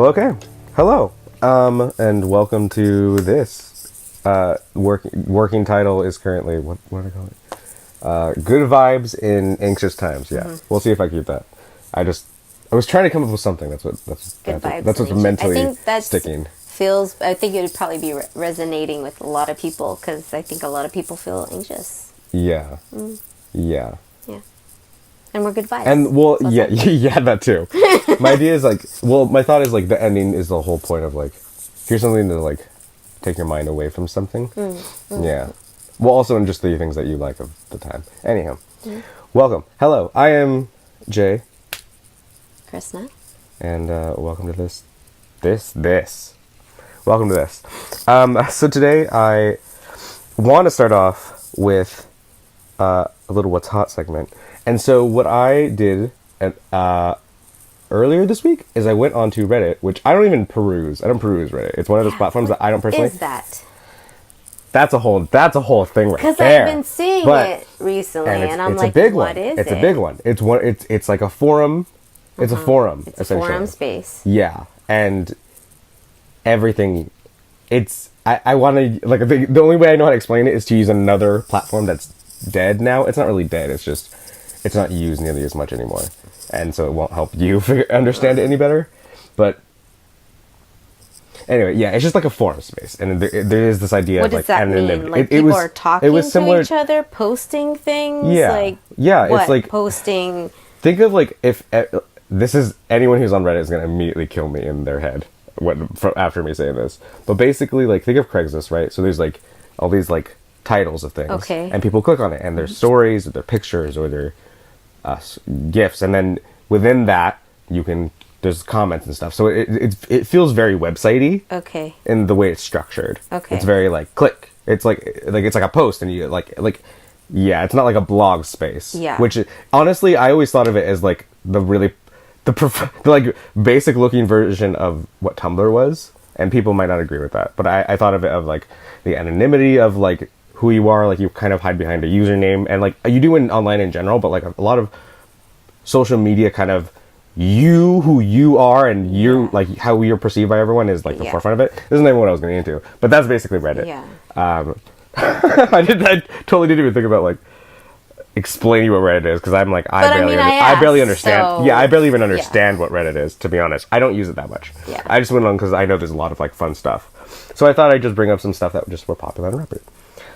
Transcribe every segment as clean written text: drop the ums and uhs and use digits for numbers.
Well, okay. Hello. And welcome to this. Working title is currently what do I call it? Good vibes in anxious times. Yeah, we'll see if I keep that. I was trying to come up with something. That's what's mentally sticking. I think it would probably be resonating with a lot of people because I think a lot of people feel anxious. Yeah. Yeah. Yeah. And we're good vibes. And well, yeah, that too. My idea is my thought is the ending is the whole point of here's something to take your mind away from something. Yeah. Well, also in just the things that you like of the time. Anyhow, welcome. Hello, I am Jay. Krishna. And welcome to this. Welcome to this. So today I want to start off with a little What's Hot segment. And so what I did earlier this week is I went onto Reddit, which I don't even peruse. I don't peruse Reddit. It's one of those platforms that I don't personally. What is that? That's a whole thing right there. Because I've been seeing it recently, and I'm like, what is it? It's a big one. It's like a forum. It's a forum. It's a forum space. Yeah, and everything. I want to the only way I know how to explain it is to use another platform that's dead now. It's not really dead. It's just it's not used nearly as much anymore, and so it won't help you understand it any better. But anyway, yeah, it's just like a forum space, and there is this idea what of does that mean? People are talking to each other, posting things. Yeah, what? It's like posting. Think of if this is anyone who's on Reddit is going to immediately kill me in their head after me saying this. But basically, think of Craigslist, right? So there's all these titles of things, okay, and people click on it, and there's stories, or their pictures, or their gifs, and then within that there's comments and stuff. So it feels very websitey, okay, in the way it's structured. Okay, it's very click. It's it's like a post, and you yeah, it's not like a blog space. Yeah, which honestly, I always thought of it as the basic looking version of what Tumblr was, and people might not agree with that, but I thought of it of the anonymity of who you are, you kind of hide behind a username, and you do in online in general, but a lot of social media kind of who you are and how you're perceived by everyone is the forefront of it. This isn't even what I was going into, but that's basically Reddit. Yeah. I totally didn't even think about explaining what Reddit is, because I'm I barely understand. So, yeah, I barely even understand what Reddit is, to be honest. I don't use it that much. Yeah. I just went on because I know there's a lot of fun stuff. So I thought I'd just bring up some stuff that just were popular on Reddit.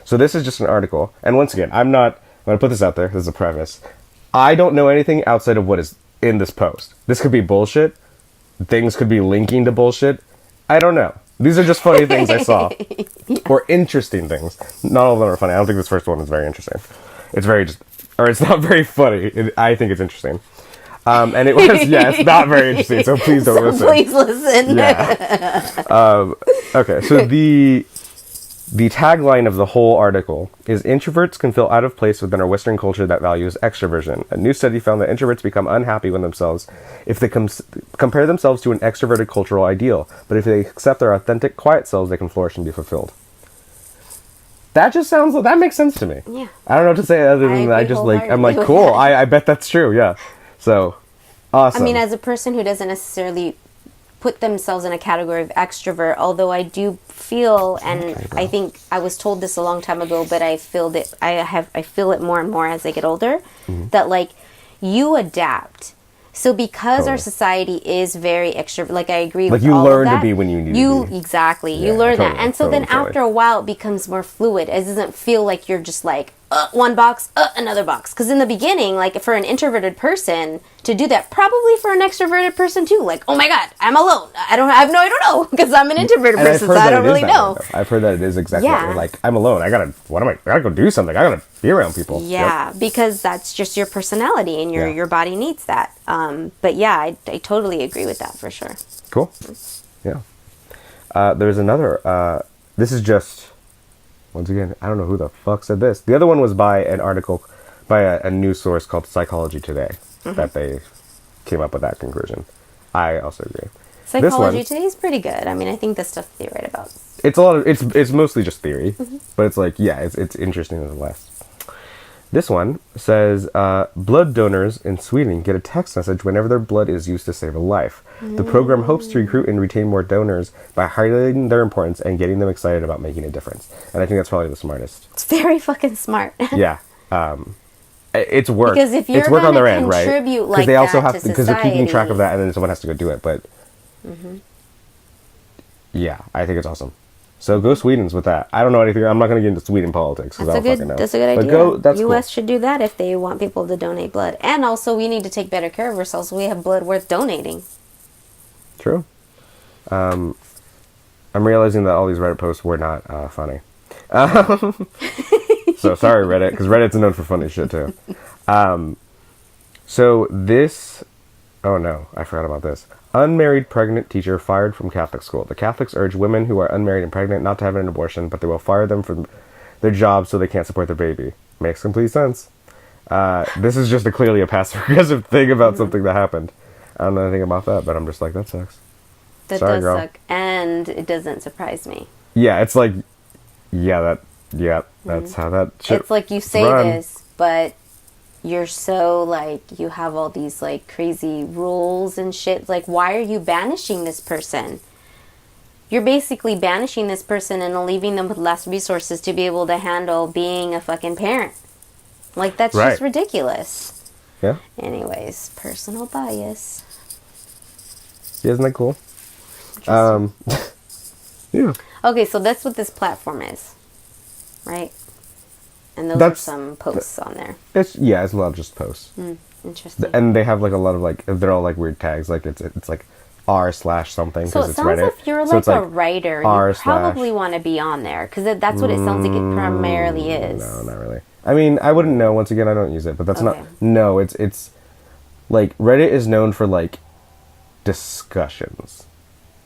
So this is just an article, and once again, I'm going to put this out there. This is a preface. I don't know anything outside of what is in this post. This could be bullshit. Things could be linking to bullshit. I don't know. These are just funny things I saw. Yeah. Or interesting things. Not all of them are funny. I don't think this first one is very interesting. It's it's not very funny. I think it's interesting. And it was, it's not very interesting, so please don't listen. Please listen. Yeah. Okay, so the tagline of the whole article is "Introverts can feel out of place within our Western culture that values extroversion. A new study found that introverts become unhappy with themselves if they compare themselves to an extroverted cultural ideal, but if they accept their authentic, quiet selves, they can flourish and be fulfilled." That just that makes sense to me. Yeah. I don't know what to say other than I'm cool. I bet that's true. Yeah. So, awesome. I mean, as a person who doesn't necessarily put themselves in a category of extrovert, although I do feel, and I think I was told this a long time ago, but I feel it more and more as I get older, that you adapt. So because our society is very extrovert, I agree with all of that. You learn to be when you need to be. Exactly. You learn that. And so then after a while, it becomes more fluid. It doesn't feel like you're just one box, another box. Because in the beginning, for an introverted person to do that, probably for an extroverted person too, oh my God, I'm alone. I don't know, because I'm an introverted person, so I don't really know. I've heard that it is exactly that. I'm alone. I gotta go do something. I gotta be around people. Yeah, because that's just your personality, and your body needs that. But yeah, I totally agree with that for sure. Cool. Yeah. There's another, this is just, once again, I don't know who the fuck said this. The other one was by an article by a news source called Psychology Today, that they came up with that conclusion. I also agree. Psychology Today is pretty good. I mean, I think the stuff they write about. It's a lot of, it's mostly just theory, but it's it's interesting nonetheless. This one says, blood donors in Sweden get a text message whenever their blood is used to save a life. The program hopes to recruit and retain more donors by highlighting their importance and getting them excited about making a difference. And I think that's probably the smartest. It's very fucking smart. Yeah. It's work. Because if you're it's work on their end, right? Contribute like they also that have to because they're keeping track of society. that, and then someone has to go do it. But yeah, I think it's awesome. So go Sweden's with that. I don't know anything. I'm not going to get into Sweden politics because I don't fucking know. That's a good idea. But go. That's U.S. cool. should do that if they want people to donate blood. And also, we need to take better care of ourselves. So we have blood worth donating. True. I'm realizing that all these Reddit posts were not funny. So sorry, Reddit, because Reddit's known for funny shit too. So this... Oh no, I forgot about this. Unmarried pregnant teacher fired from Catholic school. The Catholics urge women who are unmarried and pregnant not to have an abortion, but they will fire them from their jobs so they can't support their baby. Makes complete sense. This is just clearly a passive-aggressive thing about something that happened. I don't know anything about that, but I'm just like, that sucks. That Sorry, does girl. suck. And it doesn't surprise me. Yeah, it's like, that's how that shit It's like you say run. this, but you're so, like, you have all these, like, crazy rules and shit. Like, why are you banishing this person? You're basically banishing this person and leaving them with less resources to be able to handle being a fucking parent. Like, that's Right. just ridiculous. Yeah, Anyways, personal bias. isn't that cool? Yeah. Okay, so that's what this platform is, right? And those That's- are some posts on there. It's not just posts. Interesting. And they have like a lot of like they're all like weird tags, like it's like r/something So because it it's sounds Reddit. if you're So like it's a writer, you r/. probably want to be on there because that's what it sounds like it primarily is. No, not really. I mean, I wouldn't know. Once again, I don't use it, but that's Okay. not. No, it's like Reddit is known for like discussions.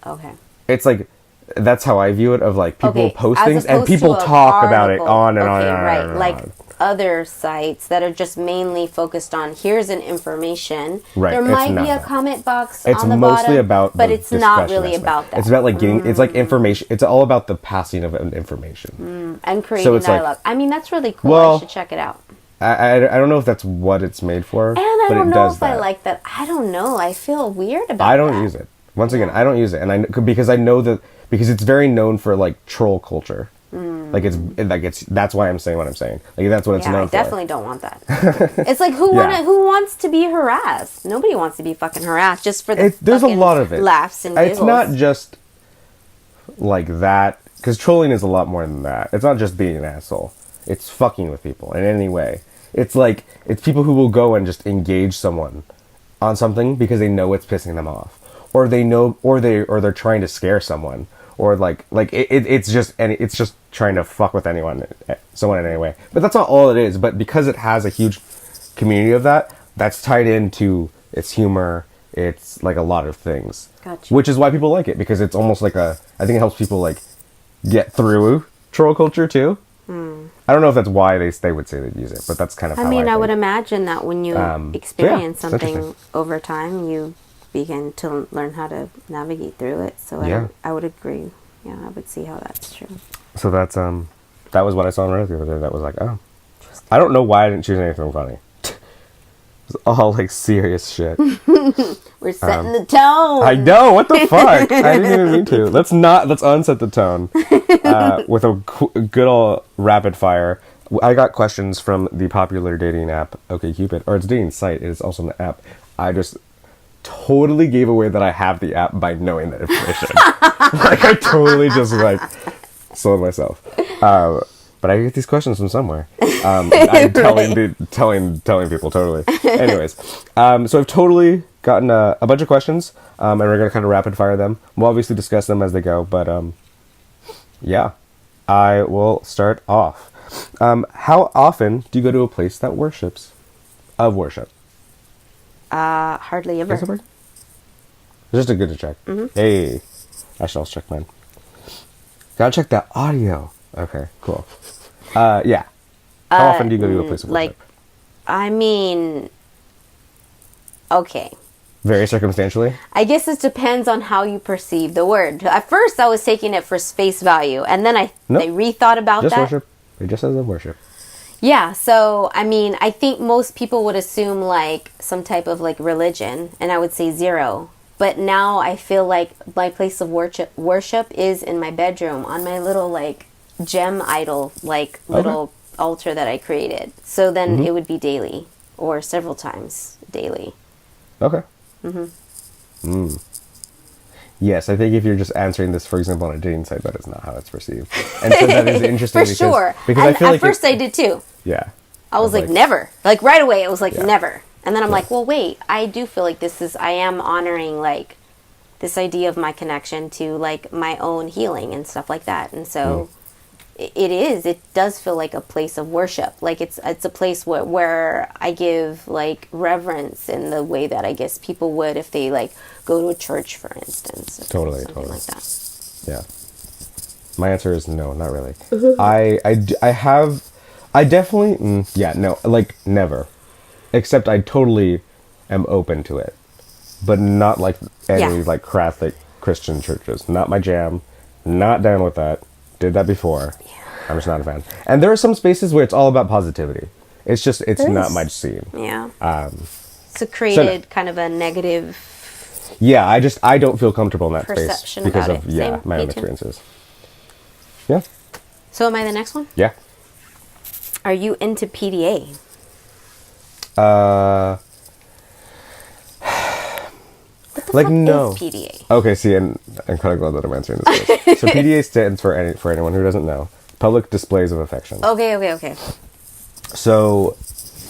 Okay. It's like that's how I view it. Of like people Okay, post as things and opposed people to a talk about it article. on and on Okay, and on. right. And on. Like other sites that are just mainly focused on here's an information. Right, There it's might not be a that. comment box It's on the mostly bottom, about but the it's not discussion really aspect. about that. It's about like getting it's like information. It's all about the passing of information. And creating it's like- dialogue. I mean, that's really cool. Well, I should check it out. I don't know if that's what it's made for, And I but don't it know does if that. I like that. I don't know. I feel weird about I don't that. use it. Once again, I don't use it, and because I know that because it's very known for like troll culture. Like it's that's why I'm saying what I'm saying. Like that's what it's Yeah, known I for. definitely don't want that. It's like who Yeah. wants to be harassed? Nobody wants to be fucking harassed just for the There's a fucking lot of it. laughs and giggles. It's not just like that because trolling is a lot more than that. It's not just being an asshole. It's fucking with people in any way. It's like it's people who will go and just engage someone on something because they know it's pissing them off, or they know, or they're trying to scare someone, or it's just trying to fuck with someone in any way. But that's not all it is. But because it has a huge community of that, that's tied into its humor. It's like a lot of things, Gotcha. which is why people like it because it's almost like I think it helps people like get through troll culture too. I don't know if that's why they would say they'd use it, but that's kind of how I mean, I think. would imagine that when you yeah, experience it's something interesting. over time, you begin to learn how to navigate through it. So Yeah. I would agree. Yeah, I would see how that's true. So that's that was what I saw on Reddit the other day. That was like, oh, I don't know why I didn't choose anything funny. It was all like serious shit. We're setting the tone. I know, what the fuck? I didn't even mean to. Let's unset the tone with a good old rapid fire. I got questions from the popular dating app OkCupid, or it's a dating site. It is also an app. I just totally gave away that I have the app by knowing that information. Like I totally just like sold myself. But I get these questions from somewhere. I'm telling people totally. Anyways, so I've totally gotten a bunch of questions, and we're gonna kind of rapid fire them. We'll obviously discuss them as they go, but yeah, I will start off. How often do you go to a place that worships? Of worship. Hardly ever. Does it work? It's just a good to check. Hey, I should also check mine. Gotta check that audio. Okay, cool. Yeah. How often do you go to a place of Like, worship? I mean, okay. Very circumstantially. I guess this depends on how you perceive the word. At first, I was taking it for face value, and then I Nope. rethought about Just that. worship. It just says of worship. Yeah, so I mean, I think most people would assume like some type of like religion, and I would say zero. But now I feel like my place of worship is in my bedroom on my little like gem idol, like little altar that I created. So then it would be daily or several times daily. Okay. Yes, I think if you're just answering this, for example, on a dating site, that is not how it's perceived. And so that is interesting. For sure. Because and I feel at like first I did too. Yeah. I was like, never. Like right away, it was like, never. And then I'm like, well, wait, I do feel like I am honoring like this idea of my connection to like my own healing and stuff like that. And so it does feel like a place of worship. Like it's a place where I give like reverence in the way that I guess people would if they like go to a church, for instance. Totally. Like that. Yeah. My answer is no, not really. I definitely, no, like never. Except I totally am open to it. But not like any like Catholic Christian churches. Not my jam. Not down with that. Did that before. Yeah. I'm just not a fan. And there are some spaces where it's all about positivity. It's just, it's not my scene. Yeah. So created kind of a negative... Yeah, I don't feel comfortable in that space. Because of, Same, my own experiences. Yeah. So am I the next one? Yeah. Are you into PDA? Like no. Is PDA? Okay, see, and I'm kind of glad that I'm answering this question. So PDA stands for anyone who doesn't know, public displays of affection. Okay. So,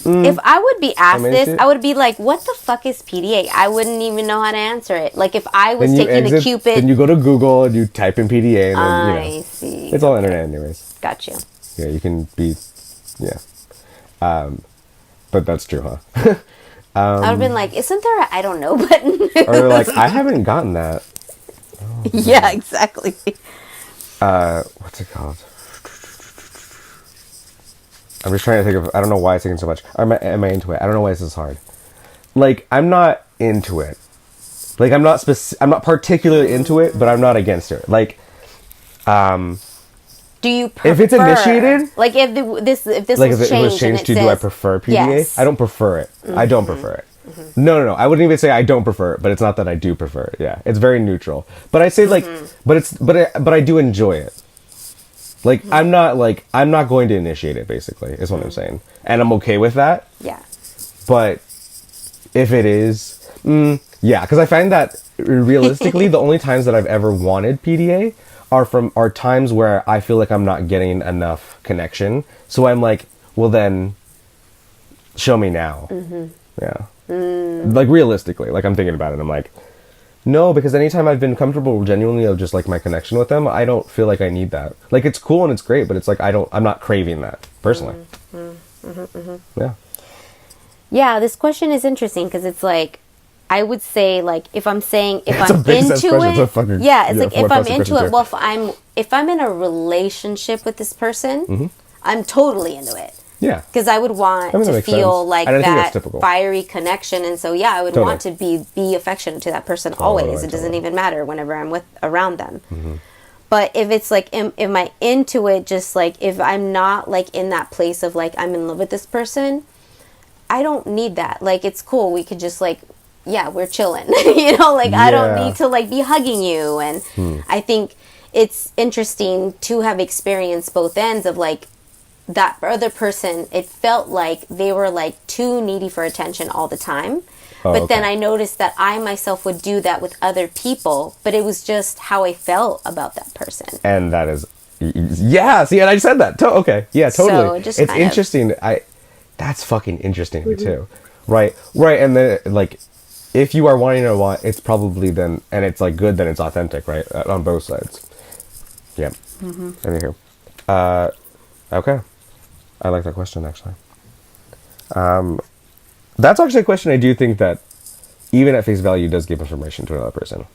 if I would be asked this, it. I would be like, "What the fuck is PDA?" I wouldn't even know how to answer it. Like if I was then taking a Cupid, then you go to Google and you type in PDA, and then I see. It's all internet, anyways. Got you. Yeah, you can be, but that's true, huh? I would have been like, "Isn't there a I don't know button?" Or like, I haven't gotten that. Oh, yeah, exactly. What's it called? I'm just trying to think of. I don't know why it's taking so much. Am I into it? I don't know why this is hard. Like, I'm not into it. Like, I'm not particularly into it, but I'm not against it. Like, do you prefer, if it's initiated, like if this like was if it was changed to, do I prefer PDA? Yes. I don't prefer it. I don't prefer it. No. I wouldn't even say I don't prefer it, but it's not that I do prefer it. Yeah, it's very neutral. But I say like, but I do enjoy it. Like I'm not going to initiate it. Basically, is what I'm saying, and I'm okay with that. Yeah. But if it is, because I find that realistically, the only times that I've ever wanted PDA are times where I feel like I'm not getting enough connection. So I'm like, well then, show me now. Yeah. Like realistically, like I'm thinking about it, I'm like, no, because anytime I've been comfortable genuinely of just like my connection with them, I don't feel like I need that. Like it's cool and it's great, but it's like I'm not craving that personally. Yeah. Yeah, this question is interesting because it's like, I would say like if I'm into it, it's like if I'm into it. Well, if I'm in a relationship with this person, I'm totally into it. Yeah, because I would want to feel like that fiery connection, and so I would want to be affectionate to that person always. It doesn't even matter whenever I'm around them. But if it's like, am I into it? Just like if I'm not like in that place of like I'm in love with this person, I don't need that. Like it's cool. We could just like. Yeah, we're chilling. I don't need to like be hugging you. And I think it's interesting to have experienced both ends of like that other person. It felt like they were like too needy for attention all the time. But then I noticed that I myself would do that with other people, but it was just how I felt about that person. And that is, see, and I said that. Okay, yeah, totally. So it's interesting. That's fucking interesting to me too. Right, and then like, if you are wanting to want, it's probably then, and it's like good, then it's authentic, right? On both sides. Yeah. Anywho. Okay. I like that question, actually. That's actually a question I do think that, even at face value, does give information to another person.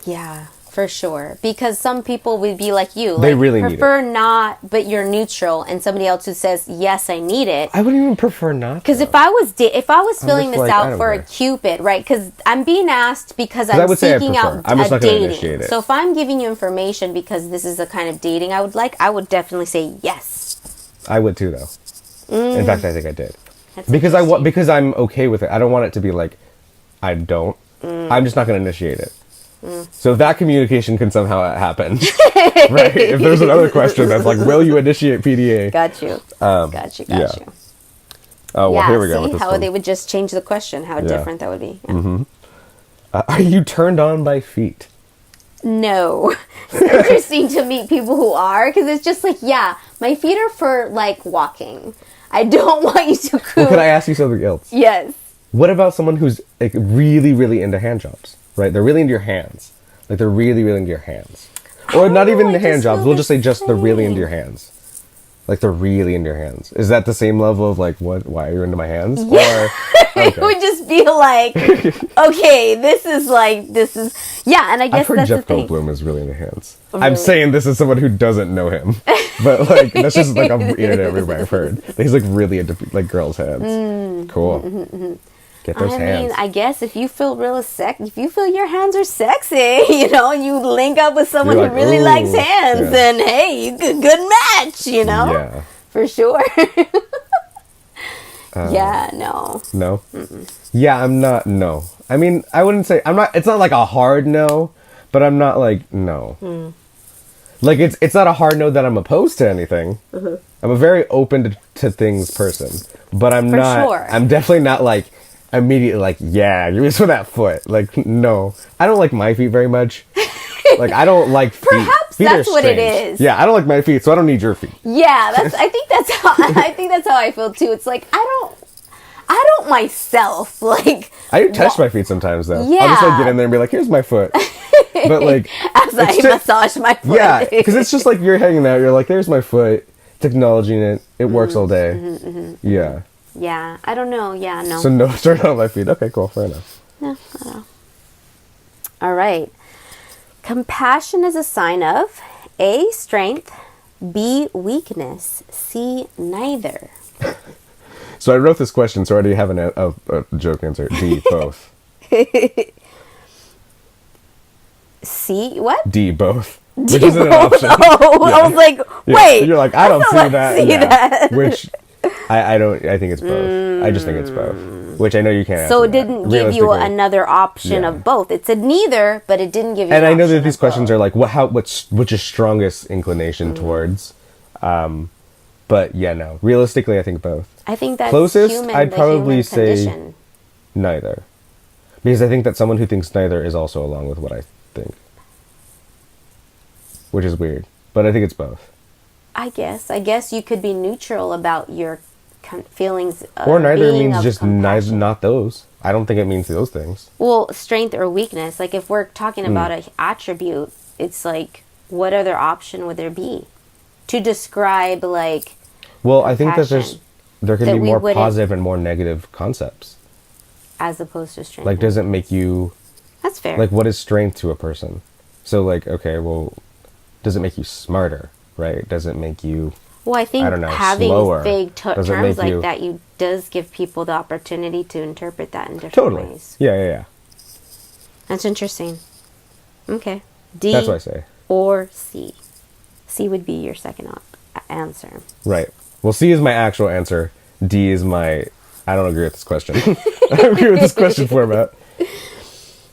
Yeah, for sure. Because some people would be like you. They really need it. Prefer not, but you're neutral. And somebody else who says, yes, I need it. I wouldn't even prefer not. Because if I was filling this out for a Cupid, right? Because I'm being asked because I'm seeking out a dating. So if I'm giving you information because this is the kind of dating I would like, I would definitely say yes. I would too, though. In fact, I think I did. That's Because interesting. because I'm okay with it. I don't want it to be like, I don't. I'm just not going to initiate it. So if that communication can somehow happen, right? If there's another question that's like, will you initiate PDA? Got you. Got you. yeah. You. Oh, well, Yeah, here we go see with this how one. they would just change the question, how different that would be. Yeah. Are you turned on by feet? No. It's interesting to meet people who are, because it's just like, yeah, my feet are for, like, walking. I don't want you to Well, could I ask you something else? Yes. What about someone who's like really, really into hand jobs, right? They're really into your hands. Like they're really, really into your hands. Or don't not know, even I the hand just jobs. feel We'll the just say just they're really into same. your hands. Like they're really into your hands. Is that the same level of like, what? Why are you into my hands? Yeah. Or, It would just be like, okay, this is, yeah, and I guess I've heard that's Jeff the thing. Goldblum is really into hands. I'm Really? saying this as someone who doesn't know him. But like, that's just like a internet rumor I've heard. He's like really into like girls' hands. Cool. Get those I hands. mean, I guess if you feel if you feel your hands are sexy, you know, you link up with someone You're who like, really "Ooh, likes hands, yeah." then hey, good match, you know? Yeah. For sure. Yeah, no. No? Yeah, I'm not, no. I mean, I wouldn't say, it's not like a hard no, but I'm not like, no. Like, it's not a hard no that I'm opposed to anything. I'm a very open to things person, but I'm For not, sure. I'm definitely not like, immediately like, yeah, give me some of that foot. Like, no. I don't like my feet very much. Like, I don't like feet. Perhaps Feet are that's what it strange. is. Yeah, I don't like my feet, so I don't need your feet. Yeah, I think that's how I feel too. It's like I don't myself like I do touch my feet sometimes, though. I'll just like Yeah. get in there and be like, here's my foot. But like, as I it's just- massage my foot. yeah, because it's just like you're hanging out. You're like, there's my foot. It's acknowledging it. It works all day. Yeah. Yeah, I don't know. Yeah, no. So no, turn on my feet. Okay, cool. Fair enough. All right. Compassion is a sign of A, strength, B, weakness, C, neither. So I wrote this question, so I already have a joke answer. D, both. C, what? D, both. Which D, isn't an both? option. Oh, Yeah. I was like, Yeah. wait. You're like, I don't see like, that. see Yeah. that. Which I don't. I think it's both. I just think it's both. Which I know you can't. So answer it didn't that. give you Realistically. another option Yeah. of both. It said neither, but it didn't give you. And an I know that option these of questions both. are like, which is strongest inclination towards. But yeah, no. Realistically, I think both. I think that's Closest, human. I'd the probably human say- condition. Neither. Because I think that someone who thinks neither is also along with what I think. Which is weird. But I think it's both. I guess you could be neutral about your feelings. Of Or neither being means of just neither, compassion. not those. I don't think it means those things. Well, strength or weakness. Like if we're talking Hmm. about an attribute, it's like what other option would there be to describe like Well, I think that Compassion. there can That be we more wouldn't- positive and more negative concepts. as opposed to strength? Like, does it make you... That's fair. Like, what is strength to a person? So, like, okay, well, does it make you smarter, right? Does it make you... well, I think I don't know, having slower. vague Does it terms make you- like that does give people the opportunity to interpret that in different Totally. ways. Yeah. That's interesting. Okay. D That's what I say. or C. C would be your second answer. Right. Well, C is my actual answer. D is my... I don't agree with this question. I don't agree with this question format.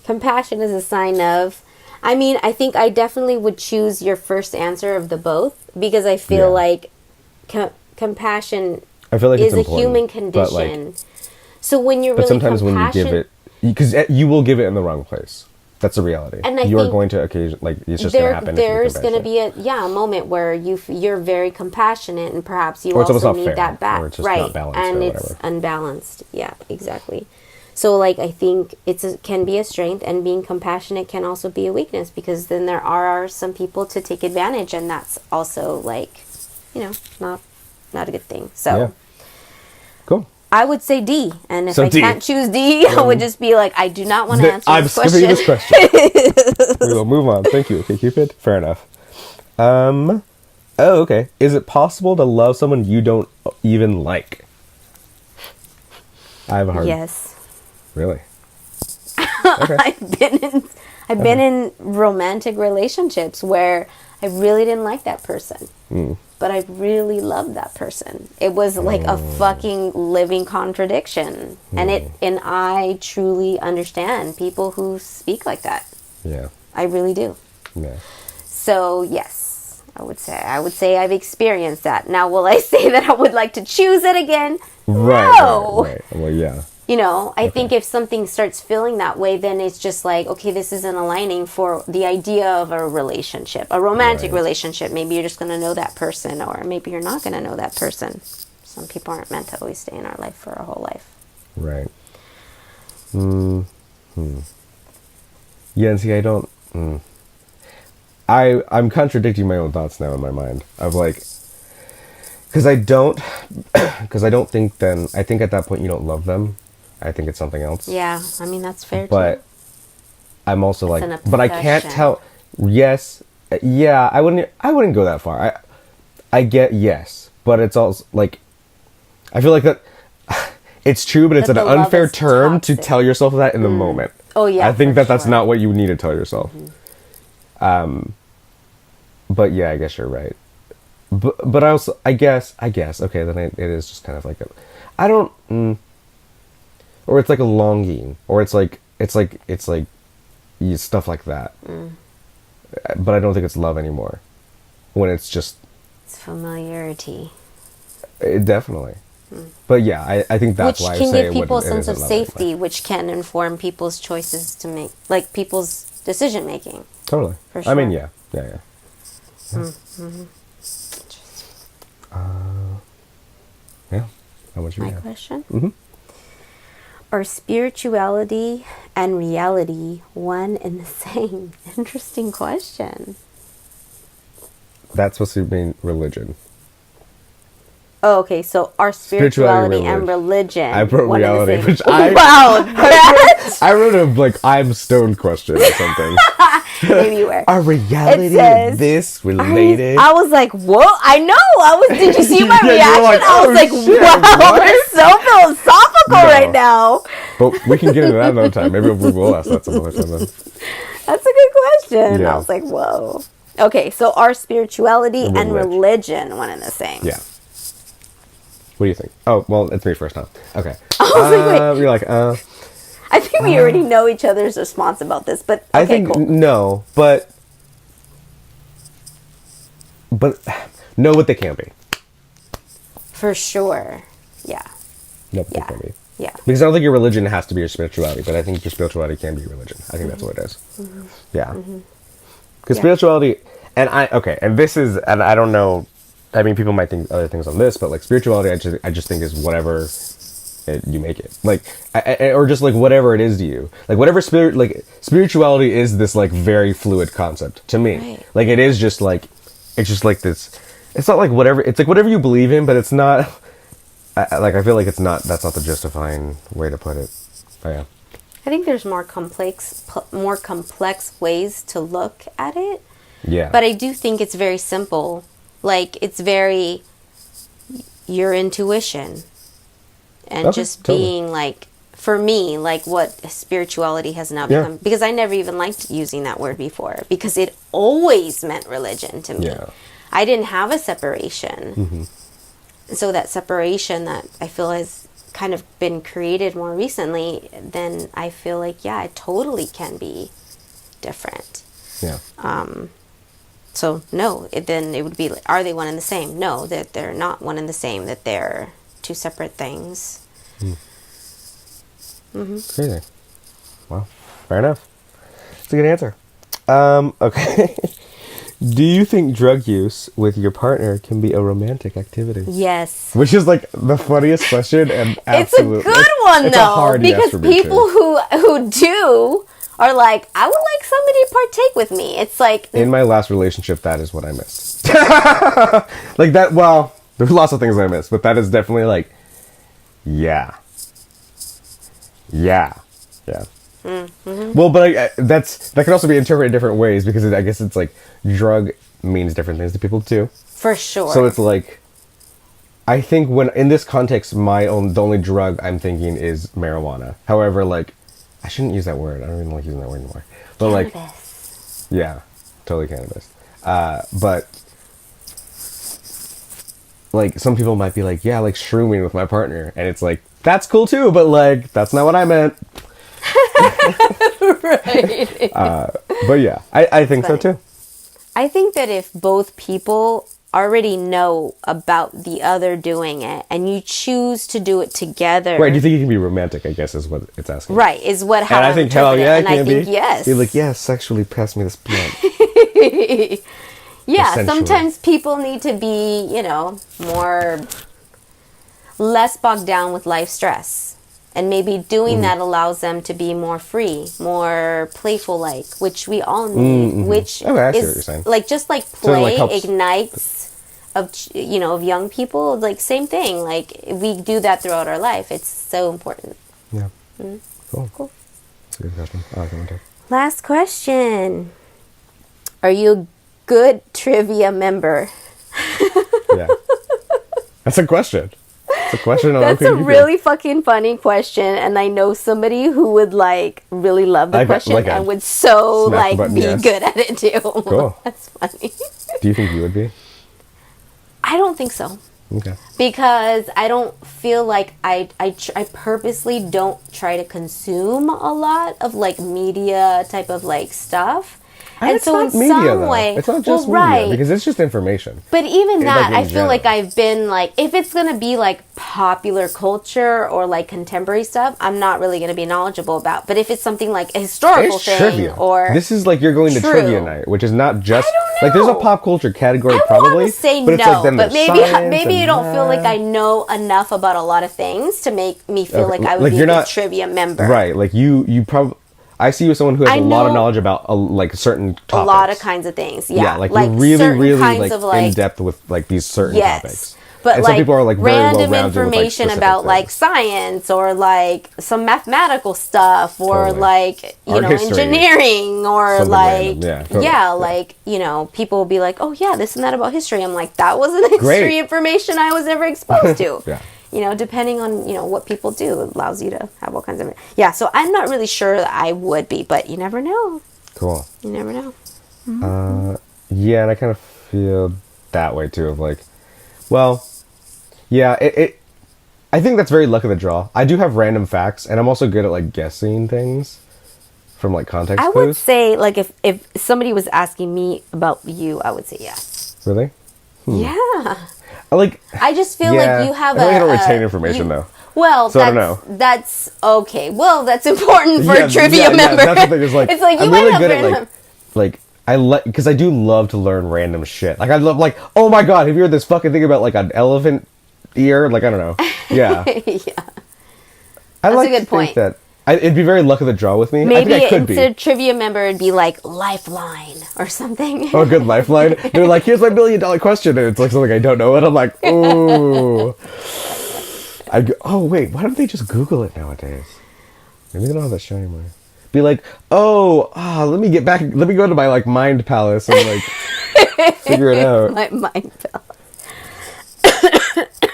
Compassion is a sign of... I mean, I think I definitely would choose your first answer of the both because I feel Yeah. like compassion I feel like is it's a important. human but, like, condition. So when you're But really sometimes when you give compassionate, it... Because you will give it in the wrong place. That's the reality. And I you are think going to occasion... Like, it's just going to happen. there's going to be a moment where you're very compassionate and perhaps you Or it's also almost not need fair, that back. or it's just right. not balanced and or it's whatever. unbalanced. Yeah, exactly. So like I think can be a strength and being compassionate can also be a weakness because then there are some people to take advantage and that's also like, not a good thing. So Yeah. Cool. I would say D, and if So I D. can't choose D, I would just be like, I do not want to answer I'm this skipping question. this question. We will move on. Thank you. Okay, Cupid. Fair enough. Oh, okay. Is it possible to love someone you don't even like? I have a hard... Yes. Really? Okay. I've been in romantic relationships where I really didn't like that person. But I really loved that person. It was like a fucking living contradiction. And I truly understand people who speak like that. Yeah. I really do. Yeah. So, yes, I would say I've experienced that. Now, will I say that I would like to choose it again? Right. No. Right. Well, yeah. You know, I think if something starts feeling that way, then it's just like, okay, this isn't aligning for the idea of a relationship, a romantic relationship. Maybe you're just going to know that person, or maybe you're not going to know that person. Some people aren't meant to always stay in our life for our whole life. Right. Yeah, and see, I don't... I'm contradicting my own thoughts now in my mind. Of like... Because I don't think then... I think at that point you don't love them. I think it's something else. Yeah, I mean, that's fair, but too. I'm also It's like... an But I can't obsession. tell... Yes. Yeah, I wouldn't go that far. I get yes. But it's also like... I feel like that... It's true, but it's That an the love unfair is term to toxic. tell yourself that in the moment. Oh, yeah, I think for that's sure. not what you need to tell yourself. But yeah, I guess you're right. But I also, I guess, okay, then it is just kind of like I don't, or it's like a longing, or it's like stuff like that. But I don't think it's love anymore. When it's just... It's familiarity. Definitely. But yeah, I think that's Which why I can say give people a it sense of isn't love anymore. safety, which can inform people's choices to make, like people's decision making. Totally. For I mean, sure. yeah. Yeah. How much you My have? question? Are spirituality and reality one and the same? Interesting question. That's supposed to mean religion. Oh, okay, so are spirituality and religion I wrote one and the reality, same? which I Wow, that I wrote a like I'm stoned question or something. maybe you were. Are reality It says- and this related? I was like, whoa, I know. Did you see my Yeah, you're reaction? like, I was oh, like, shit, wow, what? we're so philosophical No. right now. But we can get into that another time. Maybe we will ask that some other time then. That's a good question. Yeah. I was like, whoa. Okay, so are spirituality and Religion. religion one and the same? Yeah. What do you think? Oh, well, it's me first, huh? Okay. I was like, wait. You're like, I think we already know each other's response about this, but okay, I think cool. no, but know what they can be. For sure. Yeah. Know what Yeah. they can be. Yeah. Because I don't think your religion has to be your spirituality, but I think your spirituality can be your religion. I think that's what it is. Yeah. Because Yeah. spirituality, and this is, and I don't know, I mean, people might think other things on this, but like spirituality, I just think is whatever you make it. Like, or just like whatever it is to you. Like whatever spirituality is this like very fluid concept to me. Right. Like it is just like, it's just like this, it's not like whatever, it's like whatever you believe in, but it's not, I feel like that's not the justifying way to put it. But yeah. I think there's more complex ways to look at it. Yeah. But I do think it's very simple. Like, it's very your intuition. And Okay, just totally. being like, for me, like what spirituality has now Yeah. become. Because I never even liked using that word before. Because it always meant religion to me. Yeah. I didn't have a separation. So that separation that I feel has kind of been created more recently, then I feel like, yeah, it totally can be different. Yeah. So no, then it would be, are they one and the same? No, that they're not one and the same, that they're two separate things. Crazy. Well, fair enough. It's a good answer. Okay. Do you think drug use with your partner can be a romantic activity? Yes. Which is like the funniest question and It's a absolutely, good one it's a though, hard yes because for me, people too. who do are like, I would like somebody to partake with me. It's like, In my last relationship, that is what I missed. Like that, well, there were lots of things I missed, but that is definitely like, yeah. Well, but that can also be interpreted in different ways because I guess it's like drug means different things to people too. for sure. So it's like, I think when in this context, the only drug I'm thinking is marijuana. However, like, I shouldn't use that word. I don't even like using that word anymore. But like, Cannabis. yeah, totally cannabis. But like some people might be like, yeah, like shrooming with my partner, and it's like that's cool too, but like that's not what I meant. Right. But yeah, I think so too. I think that if both people already know about the other doing it and you choose to do it together. Right, do you think it can be romantic, I guess is what it's asking. Right, is what how and I I'm think hell yeah, it and I can think be. yes. You're like, yeah, sexually pass me this blunt. Yeah, Essentially. sometimes people need to be, less bogged down with life stress. And maybe doing that allows them to be more free, more playful like, which we all need, which Okay, I see what is you're saying. like just like So it, play helps. ignites of young people, like same thing. Like we do that throughout our life. It's so important. Yeah. Cool. That's a good question. I like that one too. Last question. Are you a good trivia member? Yeah. That's a question. It's a question. That's a really fucking funny question, and I know somebody who would really love the question and would so be good at it too. Cool. That's funny. Do you think you would be? I don't think so. Okay. Because I don't feel like I purposely don't try to consume a lot of media type of stuff. And it's so not in media, some though. way, It's not just media, right. because it's just information. But even that, in I feel like general. I've been if it's going to be popular culture or contemporary stuff, I'm not really going to be knowledgeable about. But if it's something like a historical It's thing trivia. or... This is you're going to True. trivia night, which is not just... I don't there's a know. pop culture category I don't probably. want to say but it's no, then but there's maybe science you and don't feel like math. I know enough about a lot of things to make me feel Okay, like I would be you're a good not- trivia member. Right, you probably... I see you as someone who has I a lot of know knowledge about certain topics. A lot of kinds of things, yeah. you're really, certain really kinds of in depth with these certain topics. But and some people are very random well-rounded with, information specific about things. science or some mathematical stuff or Totally. Art history. engineering or Something random. Yeah, totally. People will be like, oh yeah, this and that about history. I'm like, that wasn't history Great. information I was ever exposed to. Yeah. Depending on what people do, it allows you to have all kinds of so I'm not really sure that I would be, but you never know. Cool. You never know. Yeah, and I kind of feel that way too. I think that's very luck of the draw. I do have random facts, and I'm also good at guessing things from context I clues. would say if somebody was asking me about you, I would say yes. Really? Yeah. I just feel like you have I don't retain information though. Well, So I don't know. That's okay. Well, that's important for a trivia yeah, member. that's the thing. Is it's like you I'm might really have good random. at because I do love to learn random shit. I love oh my god, have you heard this fucking thing about an elephant ear? I don't know. Yeah. Yeah. I That's a good point. think that it'd be very luck of the draw with me. Maybe I think I could be. instead of trivia member, it'd be Lifeline or something. Oh, a good lifeline. They're like, here's my $1 million question, and it's something I don't know, and I'm like, ooh. Oh wait, why don't they just Google it nowadays? Maybe they don't have that show anymore. Be like, let me get back. Let me go to my mind palace and figure it out. My mind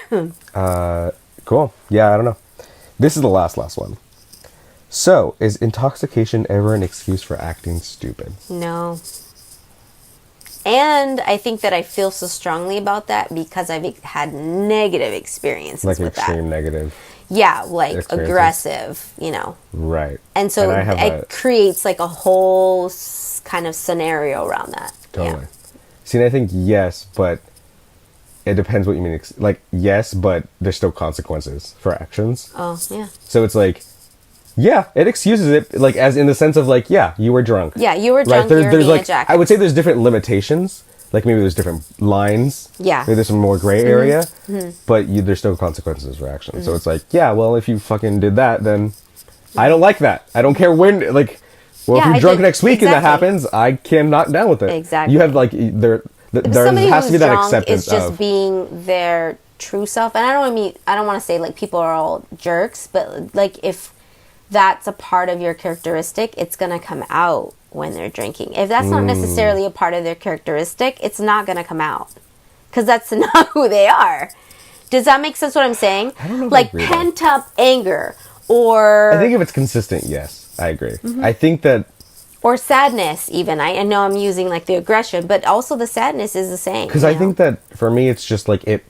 fell. Cool. Yeah, I don't know. This is the last one. So, is intoxication ever an excuse for acting stupid? No. And I think that I feel so strongly about that because I've had negative experiences with extreme that. negative. Yeah, experiences. aggressive, Right. And so I have it creates a whole kind of scenario around that. Totally. Yeah. See, and I think yes, but it depends what you mean. Yes, but there's still consequences for actions. Oh, yeah. So it's yeah, it excuses it, as in the sense of yeah, you were drunk. Yeah, you were drunk, Right? you were being a jackass. I would say there's different limitations. Maybe there's different lines. Yeah. Maybe there's some more gray area. But there's still consequences for action. So it's yeah, well, if you fucking did that, then I don't like that. I don't care when, if you're drunk next week and that happens, I can knock down with it. Exactly. You have, there Somebody has to be who's that drunk acceptance is just of... being their true self. And I don't want to say, people are all jerks, but, if that's a part of your characteristic, it's going to come out when they're drinking. If that's not necessarily a part of their characteristic, it's not going to come out. Because that's not who they are. Does that make sense what I'm saying? I don't know if I agree, pent-up anger or... I think if it's consistent, yes, I agree. I think that Or sadness, even. I know I'm using like the aggression, but also the sadness is the same. Because I think that for me, it's just like it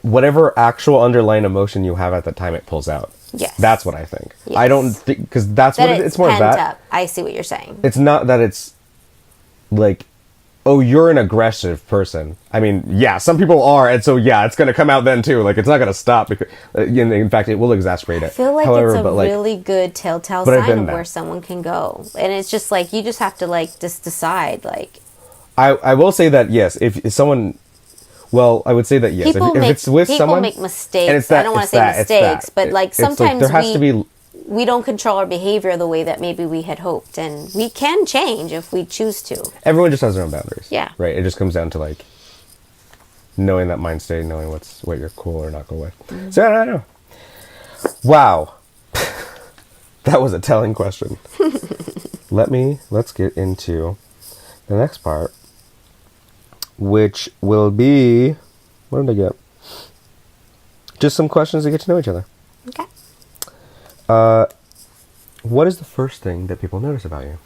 whatever actual underlying emotion you have at the time, it pulls out. Yes. That's what I think. Yes. I don't think, because that's that what it's more of pent that. up. I see what you're saying. It's not that it's like, oh, you're an aggressive person. I mean, yeah, some people are, and so yeah, it's gonna come out then too. Like, it's not gonna stop because, in fact, it will exacerbate it. I feel like However, it's a like, really good telltale but I've sign been of there. where someone can go, and it's just like you just have to like just decide. Like, I will say that yes, if someone, well, I would say that yes, if it's with someone, make mistakes. and it's that, I don't want it's to say that, it's mistakes, that. but like It's like sometimes there has to be. we don't control our behavior the way that maybe we had hoped, and we can change if we choose to. Everyone just has their own boundaries. Yeah. Right. It just comes down to like knowing that mind state, knowing what you're cool or not cool with. Mm-hmm. So I don't know. Wow, that was a telling question. Let's get into the next part, which will be, what did I get? Just some questions to get to know each other. Okay. What is the first thing that people notice about you?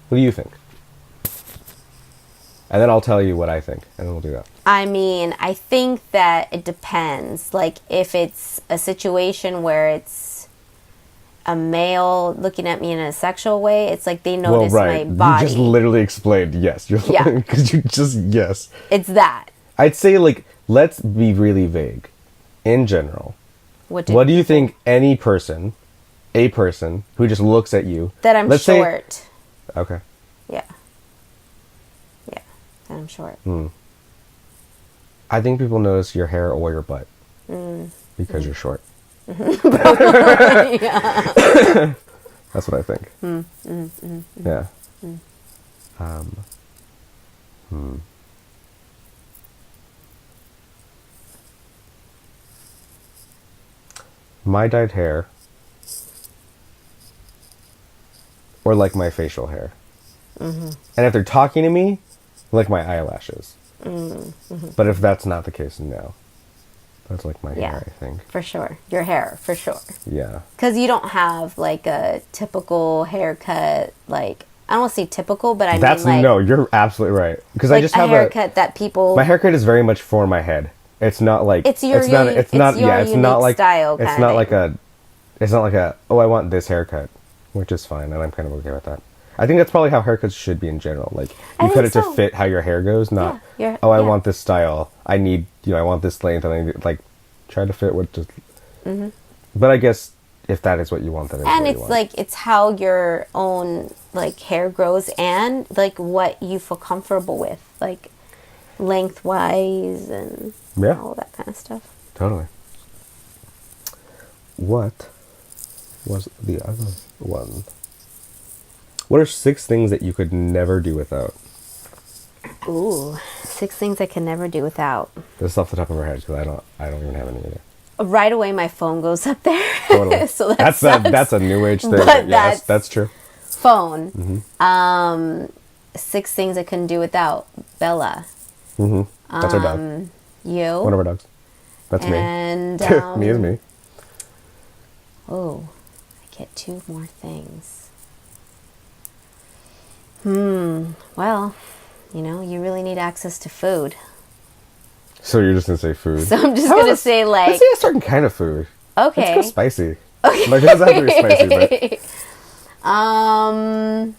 What do you think? And then I'll tell you what I think, and then we'll do that. I mean, I think that it depends. Like, if it's a situation where it's a male looking at me in a sexual way, it's like they notice my body. You just literally explained yes. Yeah. Because you just, yes. It's that. I'd say, like, let's be really vague. In general, what do you think a person who just looks at you... That I'm short. Okay. Yeah. Yeah. That I'm short. I think people notice your hair or your butt. Because you're short. Yeah. That's what I think. Yeah. My dyed hair, or like my facial hair. And if they're talking to me, like my eyelashes. But if that's not the case, no. That's like my hair, I think. For sure. Your hair, for sure. Yeah. Because you don't have like a typical haircut, like, I don't want to say typical, but I mean like... No, you're absolutely right. Because like I just a have haircut that people... My haircut is very much for my head. It's not like it's not like style. It's not like a. It's not like a. Oh, I want this haircut, which is fine, and I'm kind of okay with that. I think that's probably how haircuts should be in general. Like you cut it to fit how your hair goes, not. I want this style. I need I want this length, and I need, like try to fit what just. But I guess if that is what you want, then it's and what it's you want. like it's how your own like hair grows and like what you feel comfortable with, like lengthwise and all that kind of stuff. Totally. What was the other one? What are 6 things that you could never do without? Ooh, 6 things I can never do without. This is off the top of our heads because I don't even have any idea. Right away, my phone goes up there. Totally. So that's a new age thing. But yeah, that's true. Phone. 6 things I couldn't do without. Bella. That's our dog. You. One of our dogs. That's and, me. Me is me. Oh, I get 2 more things. Well, you really need access to food. So you're just gonna say food. So I'm just gonna say like. Let's say a certain kind of food. Okay. Let's go spicy. Okay. Like it doesn't have to be spicy, but.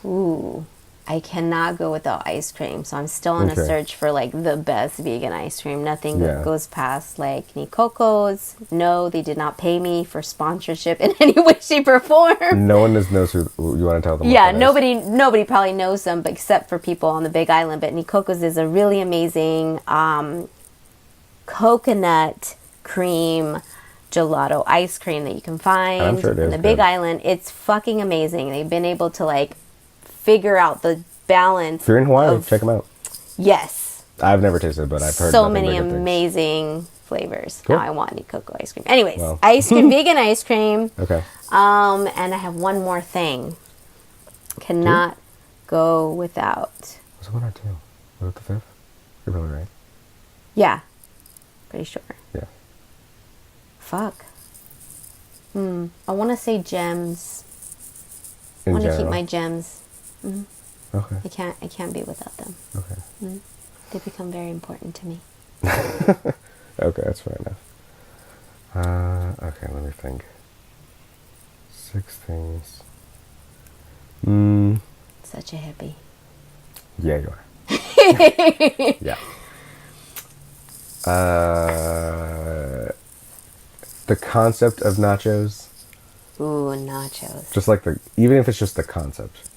Ooh, I cannot go without ice cream. So I'm still on a search for like the best vegan ice cream. Nothing that goes past like Nicoco's. No, they did not pay me for sponsorship in any way, shape, or form. No one knows who you want to tell them. Yeah, nobody probably knows them, but except for people on the Big Island. But Nicoco's is a really amazing coconut cream gelato ice cream that you can find in the Big Island. It's fucking amazing. They've been able to like figure out the balance. If you're in Hawaii, check them out. Yes. I've never tasted it, but I've heard so many amazing flavors. Cool. Now I want Nicoco ice cream. Anyways, ice cream, vegan ice cream. Okay. And I have one more thing. Cannot go without. Was it 1 or 2? Was it the 5th? You're probably right. Yeah. Pretty sure. Yeah. Fuck. I want to say gems. in want to general? keep my gems. Okay. I can't be without them. Okay. They become very important to me. Okay, that's fair enough. Okay, let me think. 6 things. Such a hippie. Yeah, you are. Yeah. The concept of nachos. Ooh, nachos. Just like even if it's just the concept,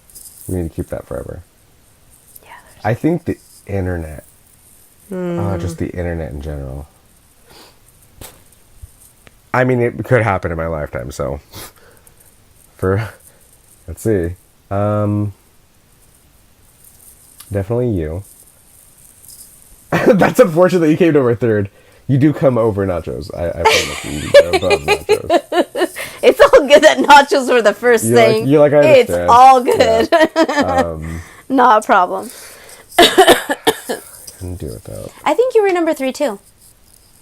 we need to keep that forever. Yeah. I think the internet. Just the internet in general. I mean, it could happen in my lifetime, so. Let's see. Definitely you. That's unfortunate that you came over third. You do come over nachos. I promise you go above nachos. It's all good that nachos were the 1st thing. You're like, I understand. It's all good. Yeah. Not a problem. Can do without. I think you were number 3 too.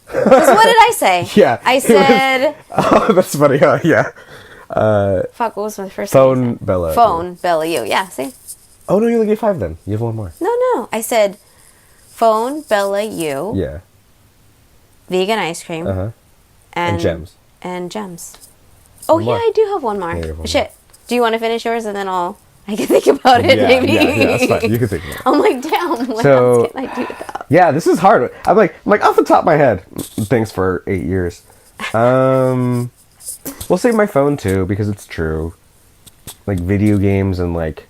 'Cause what did I say? Yeah. I said. Oh, that's funny. Yeah. Fuck, what was my first Phone, name? Bella. Phone, Bella, you. Yeah, see? Oh, no, you only gave 5 then. You have 1 more. No. I said phone, Bella, you. Yeah. Vegan ice cream. Uh-huh. And gems. And gems. Oh, One more. yeah, I do have 1 more. Yeah, you have one Shit. Do you want to finish yours and then I can think about it, Yeah, maybe? yeah, that's fine. You can think about it. I'm like, damn, what So- else can I do without? Yeah, this is hard. I'm like off the top of my head. Thanks for 8 years. We'll say my phone too because it's true. Like video games and like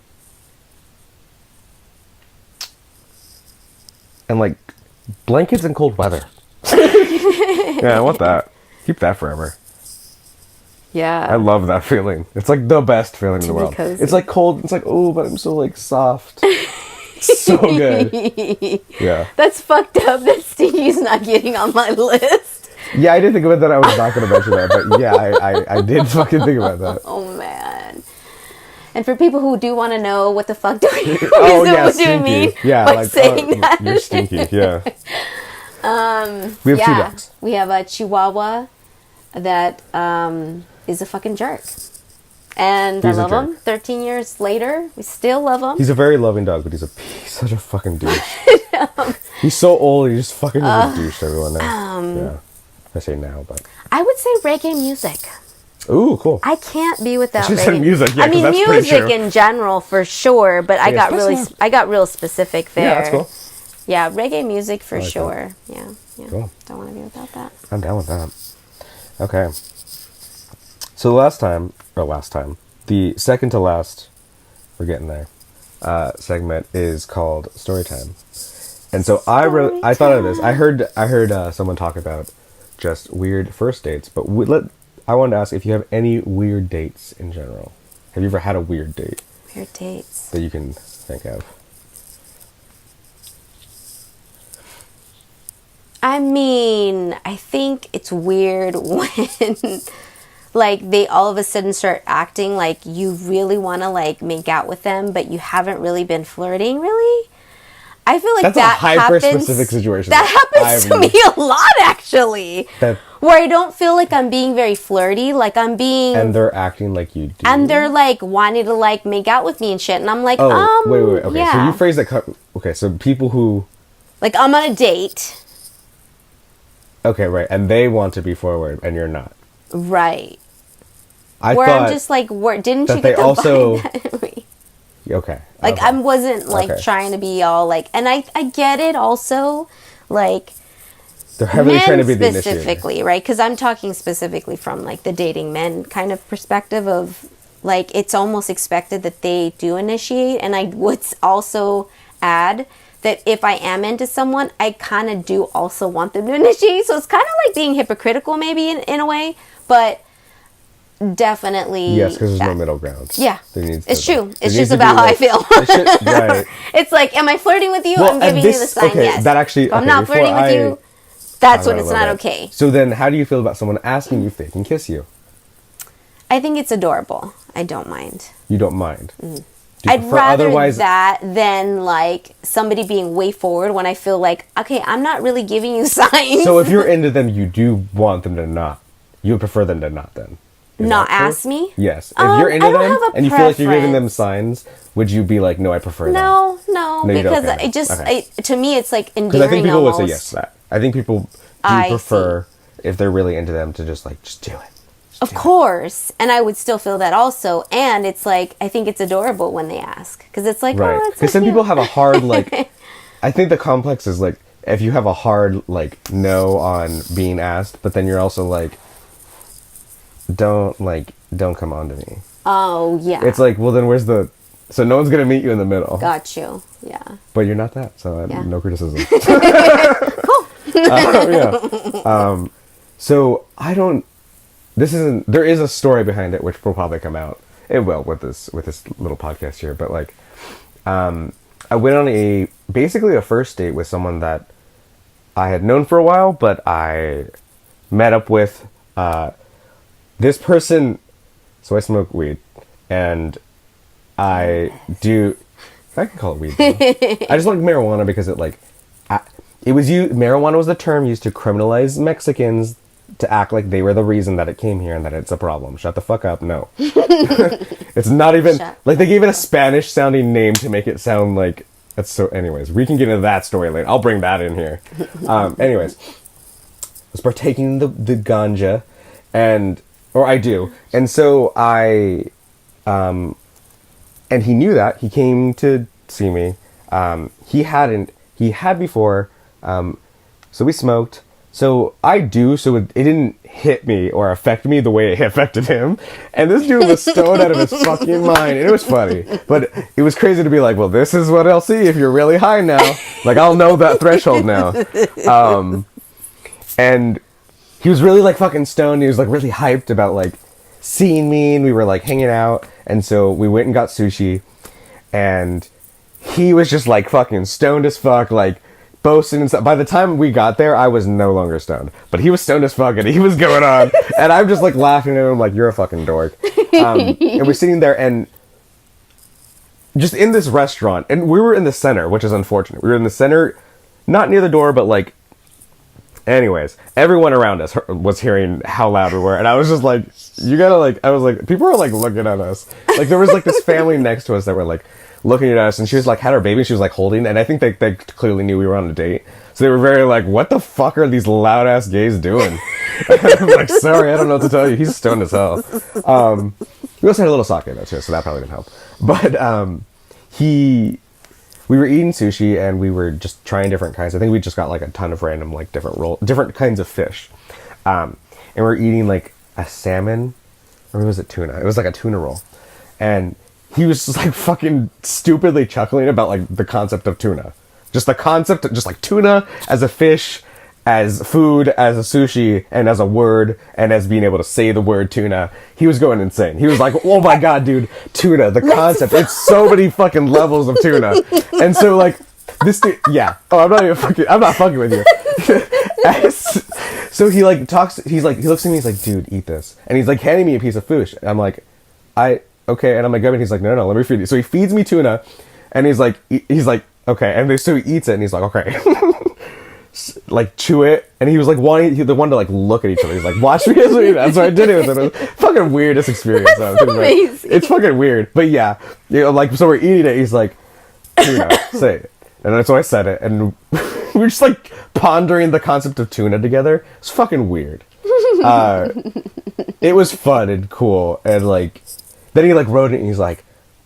blankets in cold weather. Yeah, I want that. Keep that forever. Yeah. I love that feeling. It's like the best feeling in the be world. cozy. It's like cold. It's like, oh, but I'm so like soft. So good. Yeah. That's fucked up that Stevie's not getting on my list. Yeah, I did think about that. I was not going to mention that, but yeah, I did fucking think about that. Oh, man. And for people who do want to know what the fuck do we Oh yeah, what do you stinky. mean Yeah, by like saying that? you're stinky. Yeah. We have 2 dogs. We have a Chihuahua that is a fucking jerk. And He's a I love him. jerk. 13 years later, we still love him. He's a very loving dog, but he's such a fucking douche. He's so old. He just fucking is a douche to everyone now. Yeah. I say now, but I would say reggae music. ooh, cool. I can't be without She reggae. said music, yeah, I 'cause mean, that's pretty music true. in general for sure, but I got real specific there. Yeah, that's cool. Yeah, reggae music for like that. sure. Yeah. Cool. Don't want to be without that. I'm down with that. Okay. So last time, the second to last, we're getting there, segment is called story time. And so I thought of this. I heard someone talk about just weird first dates, but I wanted to ask if you have any weird dates in general. Have you ever had a weird date Weird dates. that you can think of? I mean, I think it's weird when like they all of a sudden start acting like you really want to like make out with them, but you haven't really been flirting, really. I feel like That's that a hyper-specific happens, situation. That happens to me a lot, actually. Where I don't feel like I'm being very flirty, like I'm being... And they're acting like you do. And they're like wanting to like make out with me and shit. And I'm like, wait. Okay, yeah. so you phrase that... Okay, so people who... Like, I'm on a date. Okay, right. And they want to be forward, and you're not. Right. I Where thought I'm just like, didn't that you they get the also- vibe that way? Okay. Like, okay. I wasn't like Okay. trying to be all like... And I get it also, like... They're heavily men trying to be the initiator. specifically, right? Because I'm talking specifically from like the dating men kind of perspective of like it's almost expected that they do initiate. And I would also add that if I am into someone, I kind of do also want them to initiate. So it's kind of like being hypocritical maybe in a way, but definitely... Yes, because there's no middle ground. Yeah, There needs it's to- true. there It's needs just to be, about how I like- feel. Right. It's like, am I flirting with you? Well, I'm giving and you this- the sign, okay, yes. that actually- If I'm okay, not before flirting with I- you, that's when I it's love not that. okay. So then how do you feel about someone asking you if they can kiss you? I think it's adorable. I don't mind. You don't mind. Do you I'd prefer rather otherwise? that than like somebody being way forward when I feel like, okay, I'm not really giving you signs. So if you're into them, you do want them to not. You would prefer them to not then. not that true? ask me? Yes. If you're into I don't them have a and you feel like you're giving them preference. signs, would you be like, no, I prefer that? No, you because don't care. it just Okay. to me it's like Because endearing. I think people almost. would say yes to that. I think people do I prefer, if they're really into them, to just do it. Of course, and I would still feel that also. And it's like I think it's adorable when they ask because it's like, Right. oh, that's so Because some cute. people have a hard, I think the complex is, if you have a hard, no on being asked, but then you're also don't come on to me. Oh yeah, It's like, well, then where's the... So no one's going to meet you in the middle. got you. Yeah. But you're not that, so Yeah. no criticism. Yeah. So I don't... This isn't... There is a story behind it, which will probably come out. It will with this little podcast here. But I went on basically a first date with someone that I had known for a while, but I met up with this person. So I smoke weed, and I do... I can call it weed. I just like marijuana because marijuana was the term used to criminalize Mexicans to act like they were the reason that it came here and that it's a problem. Shut the fuck up. No. It's not even... they gave it a Spanish sounding name to make it sound like... That's so... Anyways, we can get into that story later. I'll bring that in here. Anyways. I was partaking the ganja, or I do. And so I... and he knew that. He came to see me. He had before. So we smoked. So I do, so it didn't hit me or affect me the way it affected him. And this dude was stoned out of his fucking mind. And it was funny. But it was crazy to be like, well, this is what I'll see if you're really high now. I'll know that threshold now. And he was really fucking stoned. He was really hyped about seeing me, and we were hanging out. And so we went and got sushi, and he was just fucking stoned as fuck, boasting and stuff. By the time we got there, I was no longer stoned, but he was stoned as fuck, and he was going on, and I'm just laughing at him you're a fucking dork. And we're sitting there, and just in this restaurant, and we were in the center, which is unfortunate. We were in the center, not near the door, but anyways, everyone around us was hearing how loud we were, and I was just you gotta I was people are looking at us. There was this family next to us that were looking at us, and she was had her baby, and she was holding, and I think they clearly knew we were on a date, so they were very what the fuck are these loud ass gays doing? I'm sorry, I don't know what to tell you. He's stoned as hell. We also had a little sake though too, so that probably didn't help. But we were eating sushi, and we were just trying different kinds. I think we just got a ton of random different kinds of fish, and we were eating a salmon, or was it tuna? It was a tuna roll, and he was just fucking stupidly chuckling about the concept of tuna, just the concept of just tuna as a fish, as food, as a sushi, and as a word, and as being able to say the word tuna. He was going insane. He was oh my god, dude, tuna, the concept, it's so many fucking levels of tuna. And so this dude, yeah, I'm not fucking with you. So he talks, he looks at me, he's dude, eat this, and he's handing me a piece of fish. I'm okay, and I'm grabbing it, he's no, let me feed you. So he feeds me tuna, and he's okay, and so he eats it, and he's okay. Chew it, and he was wanting the one to look at each other. He's watch me as we eat. That's what I did it with him. It was fucking weirdest experience. That's amazing. It's fucking weird, but yeah, so we're eating it. He's tuna, say it, and so I said it, and we were just pondering the concept of tuna together. It's fucking weird. It was fun and cool, and then he wrote it, and he's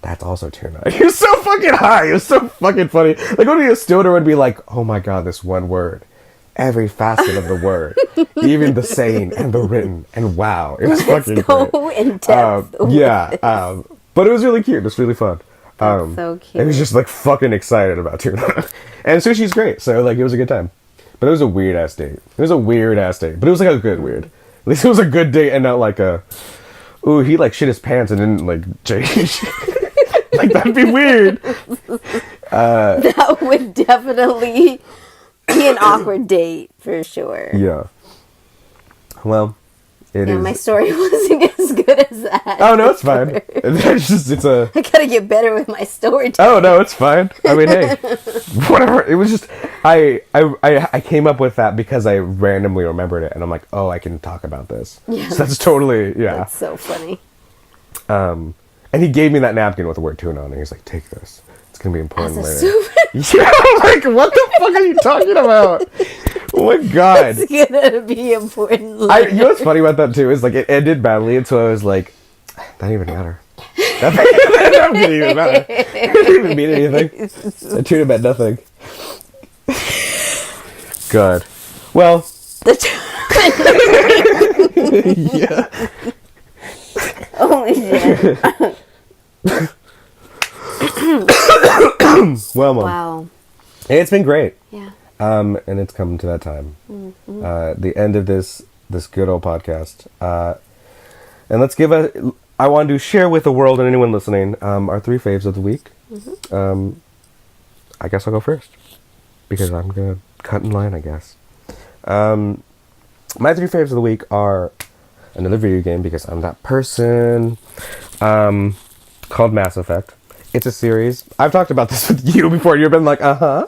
that's also tuna. He was so fucking high. It was so fucking funny. Only a stoner would be oh my god, this one word. Every facet of the word. Even the saying and the written. And wow. It was fucking so great. in depth. Yeah. But it was really cute. It was really fun. That's so cute. I was just fucking excited about tuna. And sushi's great. So it was a good time. But it was a weird ass date. But it was a good weird. At least it was a good date and not a... Ooh, he shit his pants and didn't change. That'd be weird. That would definitely be an awkward date for sure. Yeah. Well, it is. My story wasn't as good as that. Oh no, it's fine. It's I gotta get better with my story. Oh no, it's fine. I mean, hey, whatever. It was just I came up with that because I randomly remembered it, and I'm like, oh, I can talk about this. Yeah, so that's totally That's so funny. And he gave me that napkin with the word tuna on it. He's like, take this. It's gonna be important later. Yeah, I'm like, what the fuck are you talking about? Oh my god. It's gonna be important later. You know what's funny about that too is like it ended badly, and so I was like, that didn't even matter. That didn't even matter. It didn't even mean anything. The tuna meant nothing. God. Well. Yeah. Holy shit. Well, Mom. Wow. It's been great. Yeah. And it's come to that time. Mm-hmm. The end of this good old podcast. And let's I want to share with the world and anyone listening our 3 faves of the week. Mm-hmm. I guess I'll go first. Because I'm going to cut in line, I guess. My 3 faves of the week are another video game, because I'm that person, called Mass Effect. It's a series. I've talked about this with you before. You've been like, uh-huh.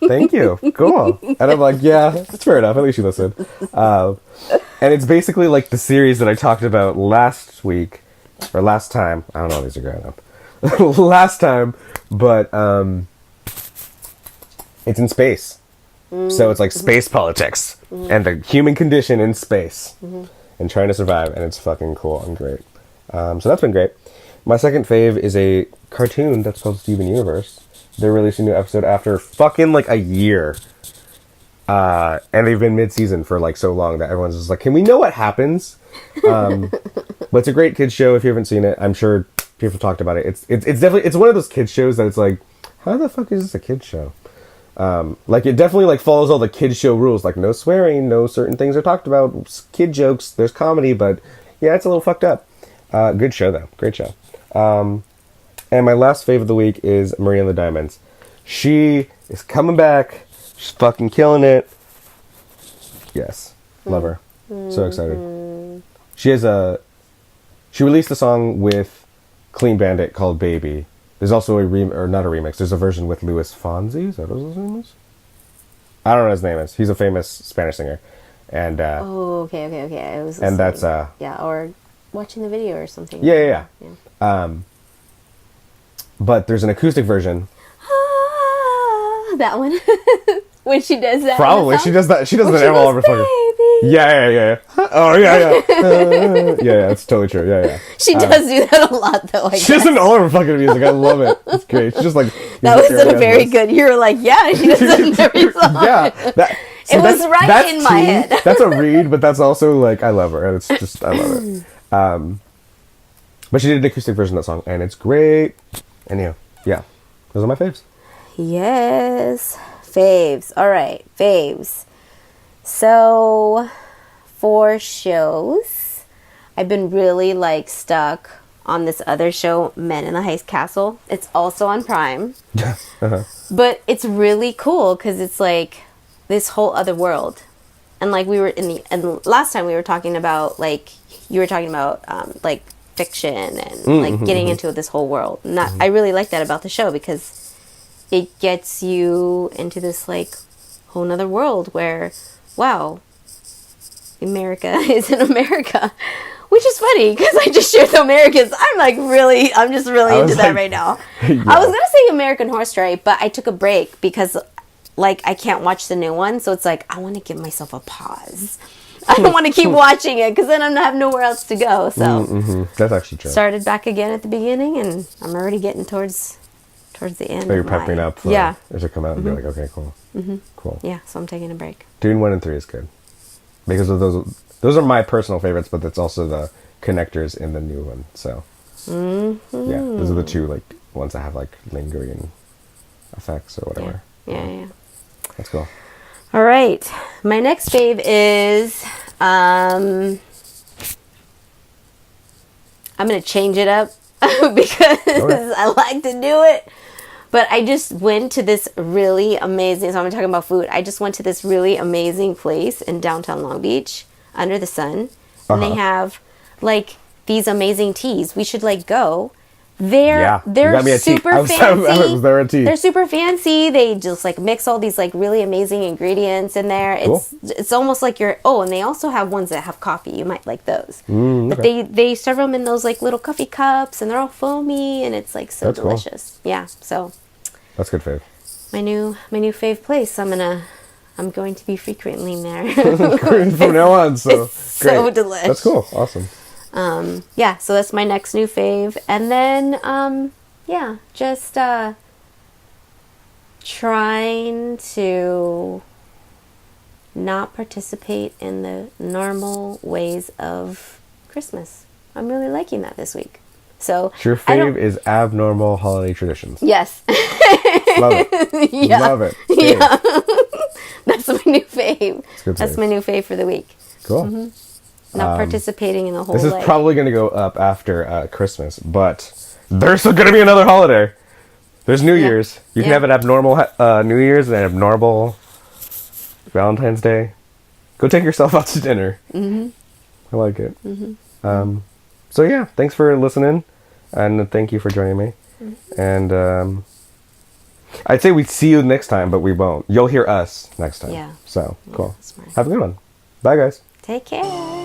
Thank you. Cool. And I'm like, yeah, that's fair enough. At least you listened. And it's basically like the series that I talked about last week, or last time. I don't know, these are growing up. Last time, but it's in space. So it's like space politics and the human condition in space and trying to survive, and it's fucking cool and great. So that's been great. My second fave is a cartoon that's called Steven Universe. They're releasing a new episode after fucking like a year. And they've been mid-season for like so long that everyone's just like, can we know what happens? But it's a great kids show if you haven't seen it. I'm sure people talked about it. It's definitely, it's one of those kids shows that it's like, how the fuck is this a kids show? Like it definitely like follows all the kids show rules, like no swearing, no certain things are talked about, kid jokes, there's comedy, but yeah, it's a little fucked up. Good show though, great show. And my last fave of the week is Maria and the Diamonds. She is coming back. She's fucking killing it. Yes, love her. So excited. She released a song with Clean Bandit called Baby. There's also not a remix. There's a version with Luis Fonsi. Is that what his name is? I don't know what his name is. He's a famous Spanish singer. And okay. I was and that's or watching the video or something. Yeah. But there's an acoustic version. That one. When she does that. Probably she does that. She does that all over fucking. Yeah. Oh yeah. Yeah. It's totally true. Yeah. She does do that a lot, though. She does it all over fucking music. I love it. It's great. She's just like. That was a very good. You were like, yeah, she does it in every song. Yeah. It was right in my head. That's a read, but that's also like I love her, and it's just I love it. But she did an acoustic version of that song, and it's great. And yeah, those are my faves. Yes, faves. All right, faves. So, for shows, I've been really like stuck on this other show, Men in the High Castle. It's also on Prime. But it's really cool because it's like this whole other world. And like and last time we were talking about like, you were talking about like fiction and like getting into this whole world. I really like that about the show because it gets you into this like whole nother world where, wow, America is in America, which is funny because I just shared the Americans. I'm just really into that right now. Yeah. I was gonna say American Horror Story, but I took a break because like I can't watch the new one, so it's like I want to give myself a pause. I don't want to keep watching it because then I have nowhere else to go. So that's actually true. Started back again at the beginning, and I'm already getting towards the end. So you're pepping up. Yeah. As it come out and be like, okay, cool. Cool. Yeah. So I'm taking a break. Dune 1 and 3 is good because of those are my personal favorites, but it's also the connectors in the new one. So yeah, those are the two like ones that have like lingering effects or whatever. Yeah. That's cool. All right. My next fave is I'm going to change it up because I like to do it. But I just went to this really amazing, so I'm talking about food. I just went to this really amazing place in downtown Long Beach, Under the Sun. And they have like these amazing teas. We should like go. Yeah, you They're got me a tea. super I was fancy. there a tea. They're super fancy. They just like mix all these like really amazing ingredients in there. Cool. It's almost like you're. Oh, and they also have ones that have coffee. You might like those. But Okay. they serve them in those like little coffee cups, and they're all foamy, and it's like so That's cool. delicious. Yeah. So That's good, fave. my new fave place. I'm going to be frequently there. From now on, so It's so great. delish. That's cool. Awesome. Yeah, so that's my next new fave. And then, yeah, just trying to not participate in the normal ways of Christmas. I'm really liking that this week. So Your I don't- fave is abnormal holiday traditions. Yes. Love it. Yeah. Love it. Yeah. That's my new fave. good That's fave. my new fave for the week. Cool. Not participating in the whole This is like, probably going to go up after Christmas, but there's still going to be another holiday. There's New Year's. You can Yeah. have an abnormal New Year's and an abnormal Valentine's Day. Go take yourself out to dinner. Mm-hmm. I like it. Mm-hmm. So yeah, thanks for listening, and thank you for joining me. Mm-hmm. And I'd say we'd see you next time, but we won't. You'll hear us next time. Yeah. So cool. Smart. Have a good one. Bye, guys. Take care.